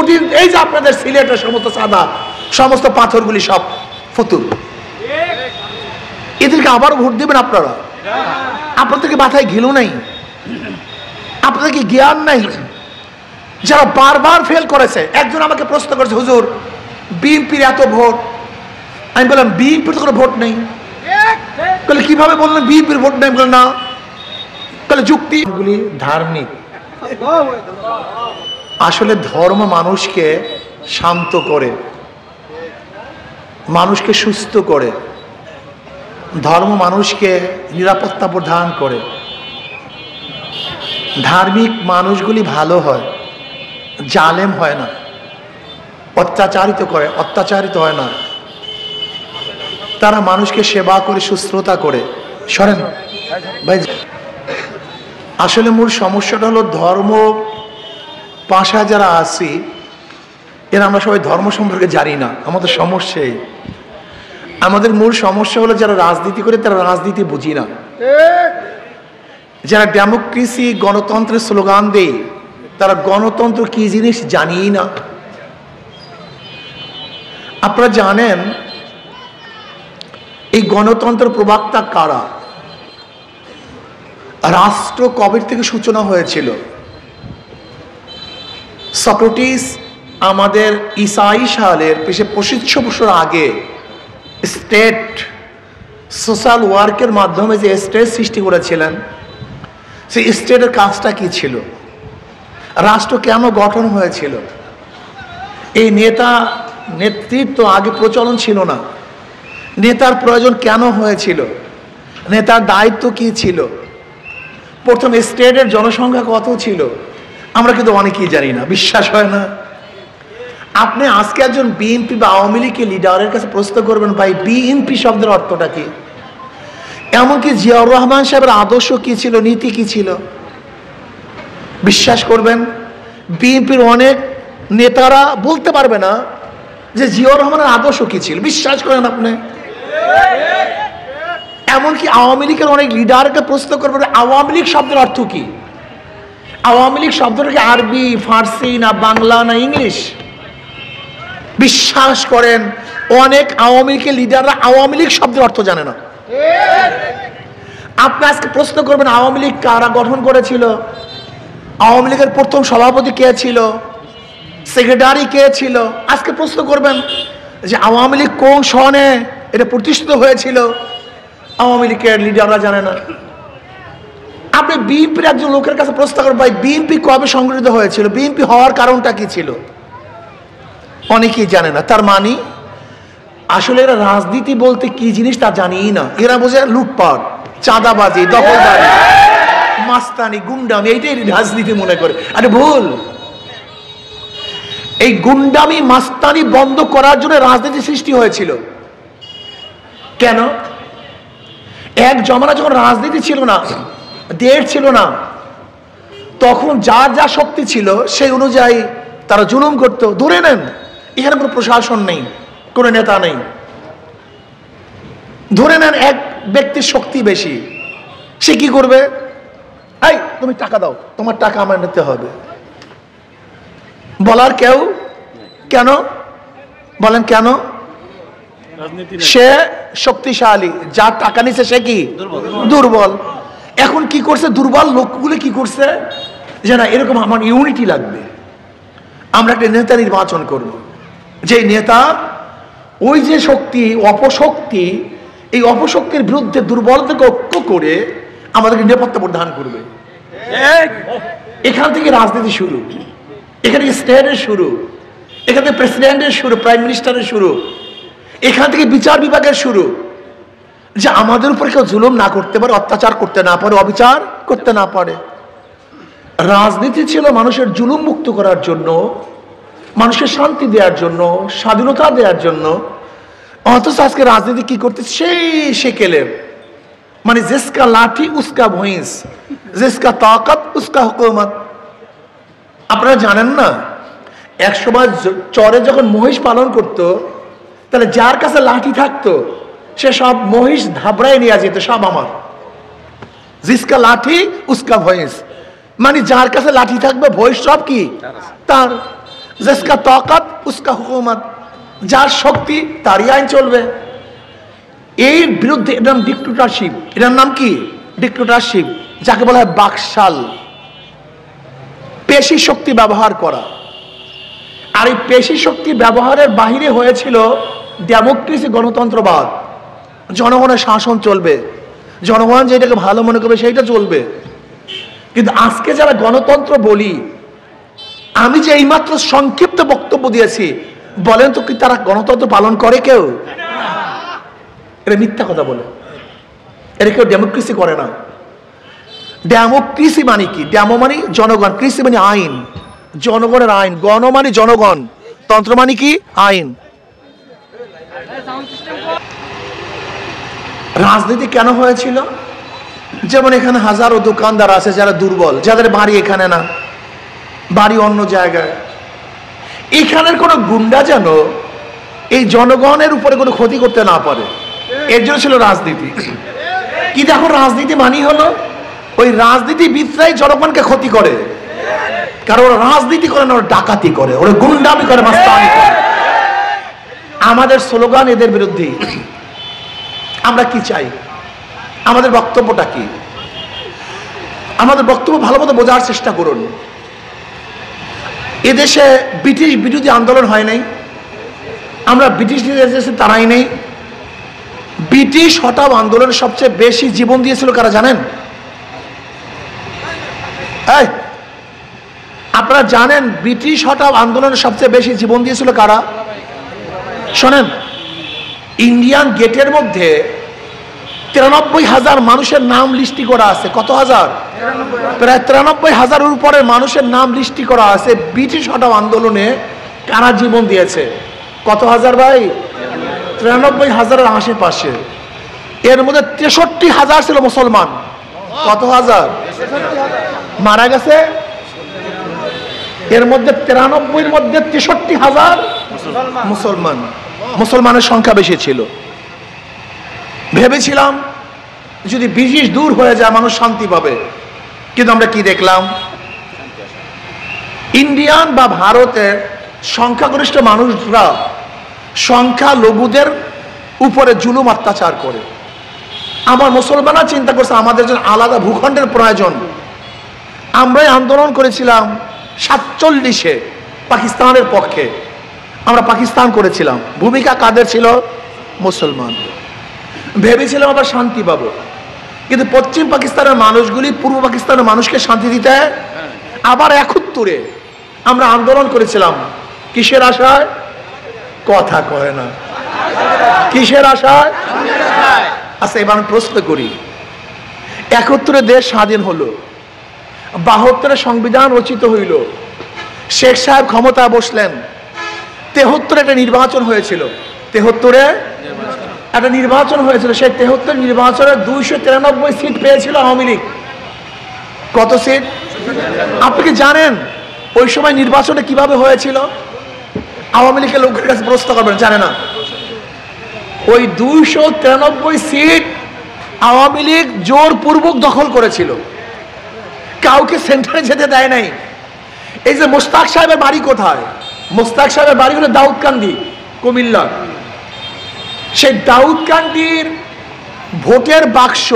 প্রতিদিন এই যে আপনাদের সিলেটের সমস্ত সাদা সমস্ত পাথরগুলি সব ফতুর, এদেরকে আবার ভোট দেবেন আপনারা? আপনাদেরকে মাথায় ঘিলু নাই? আপনাদেরকে জ্ঞান নাই? যারা বারবার ফেল করেছে, একজন আমাকে প্রশ্ন করেছে, হুজুর বিএনপির এত ভোট। আমি বললাম বিএনপির তো কোনো ভোট নেই। বলে কিভাবে বললেন বিএনপির ভোট নেই? বললেন না, তাহলে যুক্তিগুলি ধার্মিক। আসলে ধর্ম মানুষকে শান্ত করে, মানুষকে সুস্থ করে, ধর্ম মানুষকে নিরাপত্তা প্রদান করে। ধার্মিক মানুষগুলি ভালো হয়, জালেম হয় না, অত্যাচারিত করে, অত্যাচারিত হয় না। তারা মানুষকে সেবা করে, শুশ্রূষা করে। সরেন ভাই, আসলে মূল সমস্যাটা হলো ধর্ম পাশা যারা আছি এরা আমরা সবাই ধর্ম সম্পর্কে জানি না। আমাদের সমস্যাই, আমাদের মূল সমস্যা হলো যারা রাজনীতি করে তারা রাজনীতি বুঝি না। যারা ডেমোক্রেসি গণতন্ত্রের স্লোগান দেয় তারা গণতন্ত্র কি জিনিস জানিই না। আপনারা জানেন এই গণতন্ত্র প্রবক্তা কারা? রাষ্ট্র কবে থেকে সূচনা হয়েছিল? সক্রেটিস আমাদের ঈসাই সালের 2500 বছর আগে স্টেট সোশ্যাল ওয়ার্কের মাধ্যমে যে স্টেট সৃষ্টি করেছিলেন, সেই স্টেটের কাজটা কি ছিল? রাষ্ট্র কেন গঠন হয়েছিল? এই নেতৃত্ব আগে প্রচলন ছিল না। নেতার প্রয়োজন কেন হয়েছিল? নেতার দায়িত্ব কি ছিল? প্রথম স্টেটের জনসংখ্যা কত ছিল? আমরা কিন্তু অনেকেই জানি না, বিশ্বাস হয় না। আপনি আজকে একজন বিএনপি বা আওয়ামী লীগের লিডারের কাছে প্রশ্ন করবেন, ভাই বিএনপি শব্দের অর্থটা কি? এমনকি জিয়াউর রহমান সাহেবের আদর্শ কি ছিল, নীতি কি ছিল? বিশ্বাস করবেন বিএনপির অনেক নেতারা বলতে পারবে না যে জিয়াউর রহমানের আদর্শ কি ছিল। বিশ্বাস করেন আপনি? এমনকি আওয়ামী লীগের অনেক লিডারকে প্রশ্ন করবেন আওয়ামী লীগ শব্দের অর্থ কি? আওয়ামী লীগ শব্দটা কি আরবি, ফার্সি, না বাংলা, না ইংলিশ? বিশ্বাস করেন অনেক আওয়ামী লীগের লিডাররা আওয়ামী লীগ শব্দের অর্থ জানে না। আপনি আজকে প্রশ্ন করবেন আওয়ামী লীগ কারা গঠন করেছিল, আওয়ামী লীগের প্রথম সভাপতি কে ছিল, সেক্রেটারি কে ছিল, আজকে প্রশ্ন করবেন যে আওয়ামী লীগ কোন সনে এটা প্রতিষ্ঠিত হয়েছিল, আওয়ামী লীগের লিডাররা জানে না। আপনি বিএনপির একজন লোকের কাছে প্রশ্ন করবেন, ভাই বিএনপি কবে সংগঠিত হয়েছিল, বিএনপি হওয়ার কারণটা কি ছিল, অনেকেই জানে না। তার মানে আসলে এরা রাজনীতি বলতে কি জিনিস তা জানিই না। এরা বোঝে লুটপাট, চাঁদাবাজি, দখলদারি, মাস্তানি, গুন্ডামি, এইটাই রাজনীতি মনে করে। আরে ভুল। এই গুন্ডামি মাস্তানি বন্ধ করার জন্য রাজনীতি সৃষ্টি হয়েছিল। কেন? এক জমানা যখন রাজনীতি ছিল না, দেশ ছিল না, তখন যার যা শক্তি ছিল সেই অনুযায়ী তারা জুলুম করতো। ধরে নেন এখানে কোনো প্রশাসন নেই, কোনো নেতা নেই, ধরে নেন এক ব্যক্তির শক্তি বেশি, সে কি করবে? এই তুমি টাকা দাও, তোমার টাকা আমার নিতে হবে, বলার কেউ? কেন বলেন কেন? সে শক্তিশালী, যার টাকা নিছে সে কি দুর্বল। এখন কি করছে দুর্বল লোকগুলো? কি করছে যে না এরকম আমার ইউনিটি লাগবে, আমরা একটা নেতা নির্বাচন করব, যে নেতা ওই যে শক্তি অপশক্তি, এই অপশক্তির বিরুদ্ধে দুর্বলতাকে ঐক্য করে আমাদেরকে নিরাপত্তা প্রদান করবে। এখান থেকে রাজনীতি শুরু, এখান থেকে স্টেটের শুরু, এখান থেকে প্রেসিডেন্টের শুরু, প্রাইম মিনিস্টারের শুরু, এখান থেকে বিচার বিভাগের শুরু, যে আমাদের উপর কেউ জুলুম না করতে পারে, অত্যাচার করতে না পারে, অবিচার করতে না পারে। রাজনীতি ছিল মানুষের জুলুম মুক্ত করার জন্য, মানুষের শান্তি দেওয়ার জন্য, স্বাধীনতা দেওয়ার জন্য। অথচ আজকে রাজনীতি কি করতে সেই সেকেলে, মানে জিসকা লাঠি উসকা ভইস, জিসকা তাকত উসকা হুকুমত। আপনারা জানেন না একসময় চরে যখন মহিষ পালন করতো, তাহলে যার কাছে লাঠি থাকতো সে সব মহিষ ধাবড়ায় নিয়ে যেত, সব আমার। জিসকা লাঠি উসকা ভইস, মানে যার কাছে লাঠি থাকবে ভইস সব কি তার। जिसका ताकत उसका हुकूमत, যার শক্তি তারই আইন চলবে। এর বিরুদ্ধে এর নাম ডিক্টেটরশিপ। এর নাম কি? ডিক্টেটরশিপ, যাকে বলা হয় বাকশাল, পেশি শক্তি ব্যবহার করা। আর এই পেশি শক্তি ব্যবহারের বাহিরে হয়েছিল ডেমোক্রেসি, গণতন্ত্রবাদ। জনগণের শাসন চলবে, জনগণ যেটাকে ভালো মনে করবে সেইটা চলবে। কিন্তু আজকে যারা গণতন্ত্র বলি, আমি যে এইমাত্র সংক্ষিপ্ত বক্তব্য দিয়েছি, বলেন তো কি তারা গণতন্ত্র পালন করে? কেউ। এটা মিথ্যা কথা বলে, এটা কেউ ডেমোক্রেসি করে না। ডেমোক্রেসি মানে কি? ডেমো মানে জনগণ, কৃষি মানে আইন, জনগণের আইন। গণ মানে জনগণ, তন্ত্র মানে কি? আইন। রাজনীতি কেন হয়েছিল? যেমন এখানে হাজারো দোকানদার আছে যারা দুর্বল, যাদের বাড়ি এখানে না, বাড়ি অন্য জায়গায়। এখানের কোনো গুন্ডা যেন এই জনগণের উপরে কোনো ক্ষতি করতে না পারে, এর জন্য ছিল রাজনীতি। কি দেখো, রাজনীতি মানি হলো ওই রাজনীতিবিদরাই জনগণকে ক্ষতি করে। কারণ ওরা রাজনীতি করে না, ওরা ডাকাতি করে, ওরা গুন্ডামি করে, মাস্তানি করে। আমাদের স্লোগান এদের বিরুদ্ধে। আমরা কি চাই? আমাদের বক্তব্যটা কি? আমাদের বক্তব্য ভালো মতো বোঝার চেষ্টা করুন। এদেশে ব্রিটিশ বিরোধী আন্দোলন হয় নাই, আমরা ব্রিটিশ দেশে তারাই নেই। ব্রিটিশ হটাও আন্দোলনে সবচেয়ে বেশি জীবন দিয়েছিল কারা জানেন? আপনারা জানেন ব্রিটিশ হটাও আন্দোলনে সবচেয়ে বেশি জীবন দিয়েছিল কারা? শোনেন, ইন্ডিয়ান গেটের মধ্যে 93,000 মানুষের নাম লিস্টি করা আছে। কত হাজার? প্রায় 93,000-এর উপরে মানুষের নাম লিস্টি করা আছে। ব্রিটিশ হটাও আন্দোলনে কারা জীবন দিয়েছে? কত হাজার ভাই? 93,000-এর আশেপাশে। এর মধ্যে 63,000 ছিল মুসলমান। কত হাজার মারা গেছে? এর মধ্যে 93-এর মধ্যে 63,000 মুসলমান। মুসলমানের সংখ্যা বেশি ছিল। ভেবেছিলাম যদি ব্রিটিশ দূর হয়ে যায় মানুষ শান্তি পাবে, কিন্তু আমরা কি দেখলাম? ইন্ডিয়ান বা ভারতের সংখ্যাগরিষ্ঠ মানুষরা সংখ্যালঘুদের উপরে জুলুম অত্যাচার করে। আমার মুসলমানরা চিন্তা করছে আমাদের জন্য আলাদা ভূখণ্ডের প্রয়োজন। আমরাই আন্দোলন করেছিলাম 47-এ পাকিস্তানের পক্ষে। আমরা পাকিস্তান করেছিলাম। ভূমিকা কাদের ছিল? মুসলমান। ভেবেছিলাম আবার শান্তি পাবো, কিন্তু পশ্চিম পাকিস্তানের মানুষগুলি পূর্ব পাকিস্তানের মানুষকে শান্তি দিতে আবার 71-এ আমরা আন্দোলন করেছিলাম। কিসের আশায়? কথা কয় না। কিসের আশায়? আচ্ছা, এবার আমি প্রশ্ন করি, 71-এ দেশ স্বাধীন হলো, 72-এ সংবিধান রচিত হইল, শেখ সাহেব ক্ষমতা বসলেন, 73-এ একটা নির্বাচন হয়েছিল। 73-এ একটা নির্বাচন হয়েছিল। সেই 73 নির্বাচনে 293 সিট পেয়েছিল আওয়ামী লীগ। কত সিট? আপনি কি জানেন ওই সময় নির্বাচনে কিভাবে হয়েছিল? আওয়ামী লীগের লোকের কাছে প্রশ্ন করবেন, জানে না। ওই 293 সিট আওয়ামী লীগ জোরপূর্বক দখল করেছিল, কাউকে সেন্টারে যেতে দেয় নাই। এই যে মোস্তাক সাহেবের বাড়ি কোথায়? মোস্তাক সাহেবের বাড়ি হলো দাউদকান্দি, কুমিল্লা। সেই দাউদকান্দির ভোটের বাক্স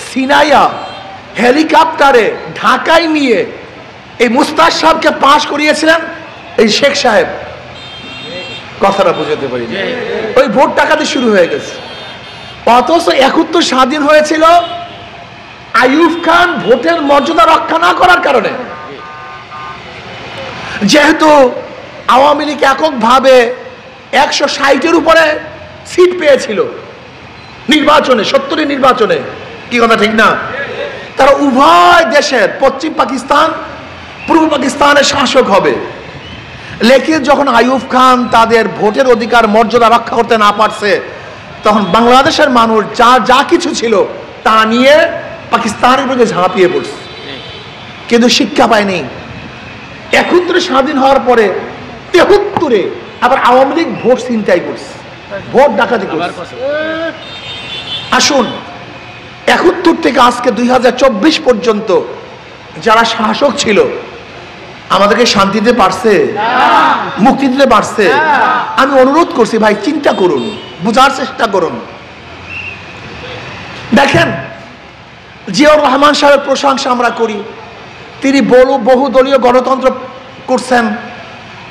সিনাইয়া হেলিকপ্টারে ঢাকায় নিয়ে এই মুস্তাক সাহেবকে পাশ করিয়েছিলেন এই শেখ সাহেব। কথাটা বুঝাতে পারি, ওই ভোট টাকাতে শুরু হয়ে গেছে। অথচ 71 স্বাধীন হয়েছিল আইয়ুব খান ভোটের মর্যাদা রক্ষা না করার কারণে। যেহেতু আওয়ামী লীগ এককভাবে 160-এর উপরে সিট পেয়েছিল নির্বাচনে, 70 নির্বাচনে, কি কথা ঠিক না? তারা উভয় দেশের, পশ্চিম পাকিস্তান পূর্ব পাকিস্তানের শাসক হবে। লেকিন যখন আইয়ুব খান তাদের ভোটের অধিকার মর্যাদা রক্ষা করতে না পারছে, তখন বাংলাদেশের মানুষ যা কিছু ছিল তা নিয়ে পাকিস্তানের বিরুদ্ধে ঝাঁপিয়ে পড়ছে, কিন্তু শিক্ষা পায়নি। 71 স্বাধীন হওয়ার পরে 73-এ আবার আওয়ামী লীগ ভোট ছিনতাই করছে, ভোট ডাকাতি করছে। আসুন, 71 থেকে আজকে 2024 পর্যন্ত যারা শাসক ছিল আমাদেরকে শান্তি দিতে পারছে, মুক্তি দিতে পারছে? আমি অনুরোধ করছি ভাই, চিন্তা করুন, বুঝার চেষ্টা করুন। দেখেন, জিয়াউর রহমান সাহেবের প্রশংসা আমরা করি। তিনি বহুদলীয় গণতন্ত্র করছেন,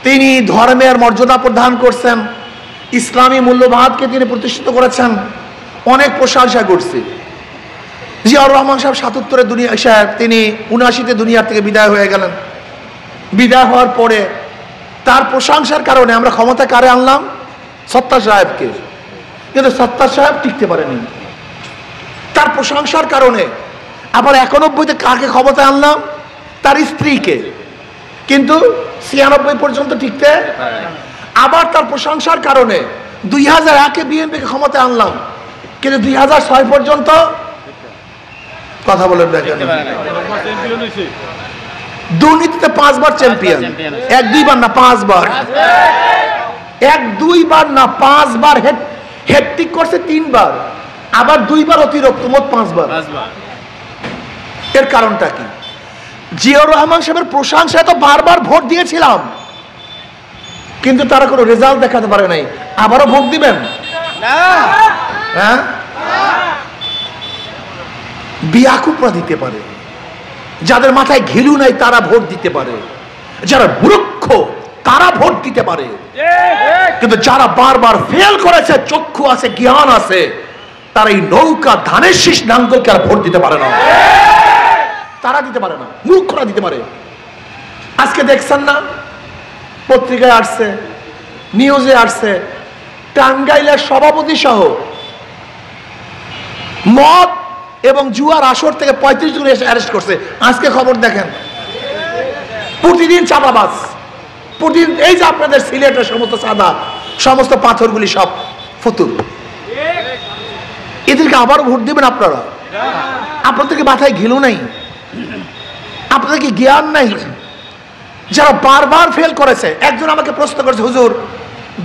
তিনি ধর্মের মর্যাদা প্রদান করছেন, ইসলামী মূল্যবোধকে তিনি প্রতিষ্ঠিত করেছেন, অনেক প্রশংসা করছে। জিয়াউর রহমান সাহেব ৭৭-এ দুনিয়া সাহেব, তিনি ৭৯-তে দুনিয়ার থেকে বিদায় হয়ে গেলেন। বিদায় হওয়ার পরে তার প্রশংসার কারণে আমরা ক্ষমতা কারে আনলাম? সত্তার সাহেবকে। কিন্তু সত্তার সাহেব টিকতে পারেনি। তার প্রশংসার কারণে আবার ৯১-তে কাকে ক্ষমতা আনলাম? তার স্ত্রীকে। কিন্তু ৯৬ পর্যন্ত টিকতে, আবার তার প্রশংসার কারণে ২০০১-এ বিএনপিকে ক্ষমতা আনলাম, কিন্তু ২০০৬ পর্যন্ত কথা বলেন দেখেন, দুর্নীতিতে 5 বার চ্যাম্পিয়ন, ১-২ বার না 5 বার, ১-২ বার না 5 বার হ্যাট্রিক করছে 3 বার, আবার 2 বার অতিরিক্ত, মোট 5 বার। এর কারণটা কি? জিয়াউর রহমান সাহেবের প্রশংসায় তো বারবার ভোট দিয়েছিলাম, কিন্তু তারা কোনো রেজাল্ট দেখাতে পারে নাই। আবারও ভোট দিবেন? হ্যাঁ, বিয়াকুপরা দিতে পারে, যাদের মাথায় ঘিলু নাই তারা ভোট দিতে পারে, যারা মূর্খ তারা ভোট দিতে পারে, কিন্তু যারা বারবার ফেল করেছে, চক্ষু আছে, জ্ঞান আছে, তারা এই নৌকা ধানের শীষ নাঙ্গলকে আর ভোট দিতে পারে না। তারা দিতে পারে না, মূর্খরা দিতে পারে। আজকে দেখছেন না, পত্রিকায় আসছে, নিউজে আসছে, টাঙ্গাইলের সভাপতি সহ মদ এবং জুয়ার আসর থেকে ৩৫ জন অ্যারেস্ট করছে। আজকে খবর দেখেন, প্রতিদিন চাঁদাবাজ, প্রতিদিন এই যে আপনাদের সিলেটের সমস্ত চাঁদা, সমস্ত পাথরগুলি সব ফতুর। এদেরকে আবারও ভোট দেবেন আপনারা? আপনাদেরকে মাথায় ঘিলু নাই, আপনাদের কি জ্ঞান নাই? যারা বারবার ফেল করেছে। একজন আমাকে প্রশ্ন করেছে, হুজুর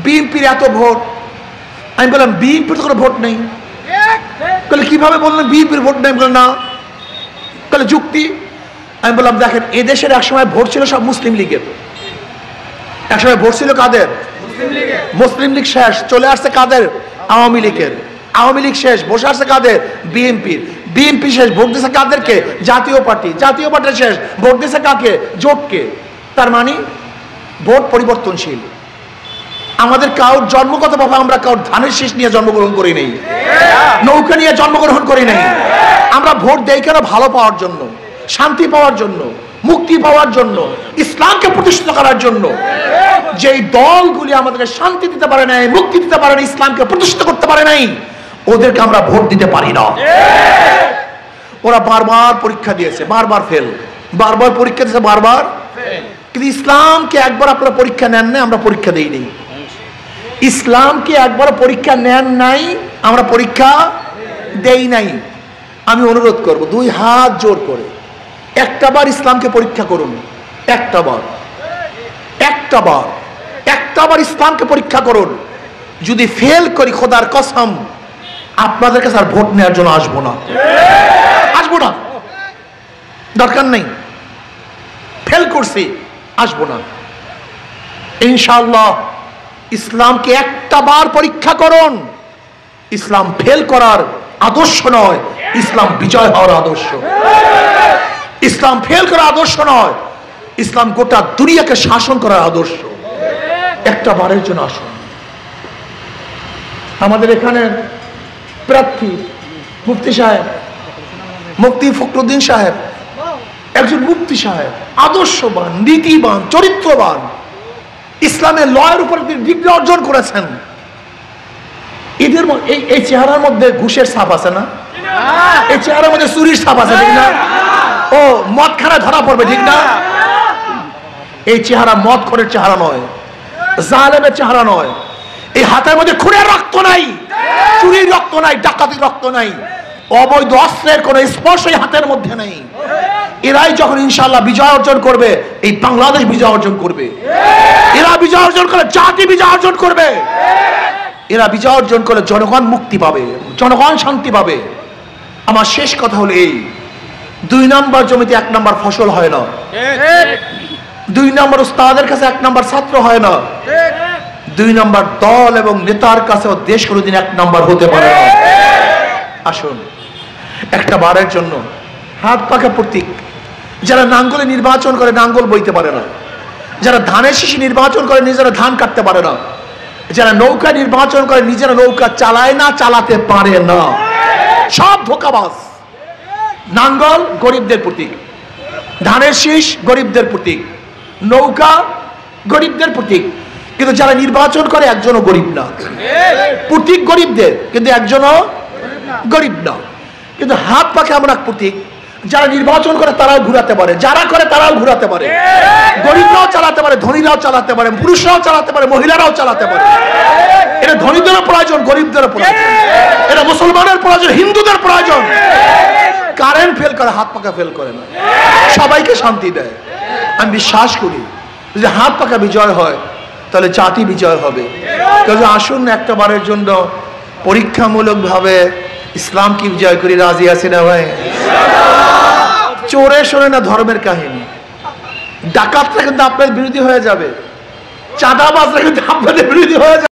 বিএনপির এত ভোট। আমি বললাম বিএনপির তো কোনো ভোট নেই। বলে কিভাবে বললেন বিএনপির ভোট নেই? বললেন না। বলে যুক্তি? আমি বললাম দেখেন, এদেশের একসময় ভোট ছিল সব মুসলিম লীগের, একসময় ভোট ছিল কাদের? মুসলিম লীগ শেষ, চলে আসছে কাদের? আওয়ামী লীগের। আওয়ামী লীগ শেষ, বসে আসছে কাদের? বিএনপির। বিএনপি শেষ, ভোট দিয়েছে কাদেরকে? জাতীয় পার্টি। জাতীয় পার্টি শেষ, ভোট দিয়েছে কাকে? জোটকে। তার মানে ভোট পরিবর্তনশীল। আমাদের কাউর জন্মগতভাবে আমরা কাউর ধানের শীষ নিয়ে জন্মগ্রহণ করি নাই, নৌকা নিয়ে জন্মগ্রহণ করি নাই। আমরা ভোট দেই কেন? ভালো পাওয়ার জন্য, শান্তি পাওয়ার জন্য, মুক্তি পাওয়ার জন্য, ইসলামকে প্রতিষ্ঠিত করার জন্য। যেই দলগুলি আমাদেরকে শান্তি দিতে পারে নাই, মুক্তি দিতে পারে নাই, ইসলামকে প্রতিষ্ঠিত করতে পারে নাই, ওদেরকে আমরা ভোট দিতে পারি না। ওরা বারবার পরীক্ষা দিয়েছে, বারবার ফেল, বারবার পরীক্ষা দিয়েছে, বারবার। কিন্তু ইসলামকে একবার আপনারা পরীক্ষা নেন না, আমরা পরীক্ষা দেই নাই। ইসলামকে একবার পরীক্ষা নেন নাই, আমরা পরীক্ষা দেই নাই। আমি অনুরোধ করব 2 হাত জোর করে, একটাবার ইসলামকে পরীক্ষা করুন। একটাবার ইসলামকে পরীক্ষা করুন। যদি ফেল করি, খোদার কসম আপনাদের কাছে আর ভোট নেওয়ার জন্য আসবো না, দরকার নেই। ফেল করছি, আসবো না ইনশাআল্লাহ। ইসলামকে একটাবার পরীক্ষা করুন। ইসলাম ফেল করার আদর্শ নয়, ইসলাম বিজয় হওয়ার আদর্শ। ইসলাম ফেল করার আদর্শ নয়, ইসলাম গোটা দুনিয়াকে শাসন করার আদর্শ। একটা বারের জন্য আসুন। আমাদের এখানে প্রার্থী মুফতি সাহেব, মুফতি ফখরুদ্দিন সাহেব, একজন মুফতি সাহেব, আদর্শবান, নীতিবান, চরিত্রবান, ইসলামের লয়ের উপর ডিগ্রি অর্জন করেছেন। এদের এই চেহারার মধ্যে ঘুষের ছাপ আছে না? এই চেহারার মধ্যে চুরির ছাপ আছে, ঠিক না? ও মদ খানা ধরা পড়বে, ঠিক না? এই চেহারা মদ খোরের চেহারা নয়, জালেমের চেহারা নয়। এই হাতের মধ্যে খুনের রক্ত নাই, চুরির রক্ত নাই, ডাকাতির রক্ত নাই, অবৈধ অস্ত্রের কোন স্পর্শ এই হাতের মধ্যে নেই। এরাই যখন ইনশাআল্লাহ বিজয় অর্জন করবে, এই বাংলাদেশ বিজয় অর্জন করবে। এরা বিজয় অর্জন করে জাতি বিজয় অর্জন করবে। এরা বিজয় অর্জন করে জনগণ মুক্তি পাবে, জনগণ শান্তি পাবে। আমার শেষ কথা হলো এই, 2 নম্বর জমিতে 1 নম্বর ফসল হয় না। 2 নম্বর উস্তাদের কাছে 1 নম্বর ছাত্র হয় না, 2 নম্বর দল এবং নেতার কাছেও দেশ কোনোদিন 1 নম্বর হতে পারে না। আসুন একটা বারের জন্য হাত পাকা প্রতীক, যারা নাঙ্গলে নির্বাচন করে নাঙ্গল বইতে পারে না, যারা ধানের শীষে নির্বাচন করে নিজেরা ধান কাটতে পারে না, যারা নৌকা নির্বাচন করে নিজেরা নৌকা চালায় না, চালাতে পারে না, সব ধোঁকাবাজ। নাঙ্গল গরিবদের প্রতীক, ধানের শীষ গরিবদের প্রতীক, নৌকা গরিবদের প্রতীক, কিন্তু যারা নির্বাচন করে একজনও গরিব না। প্রতীক গরিবদের, কিন্তু একজনও গরিব না। কিন্তু হাত পাখা এমন এক প্রতীক, যারা নির্বাচন করে তারাও ঘুরাতে পারে, যারা করে তারাও ঘুরাতে পারে, গরিবরাও চালাতে পারে, ধনীরাও চালাতে পারে, পুরুষরাও চালাতে পারে, মহিলারাও চালাতে পারে। এটা ধনীদেরও প্রয়োজন, গরিবদেরও প্রয়োজন, এটা মুসলমানের প্রয়োজন, হিন্দুদের প্রয়োজন। কারেন্ট ফেল করে, হাত পাখা ফেল করে না, সবাইকে শান্তি দেয়। আমি বিশ্বাস করি যে হাত পাখা বিজয় হয় তাহলে জাতি বিজয় হবে। কাজে আসুন একটা বারের জন্য পরীক্ষামূলক ভাবে ইসলাম কি বিজয় করি, রাজি আছে না ভাই? চোরে শোনে না ধর্মের কাহিনী, ডাকাতরা কিন্তু আপনার বিরোধী হয়ে যাবে, চাঁদাবাজরা কিন্তু আপনাদের বিরোধী হয়ে যাবে।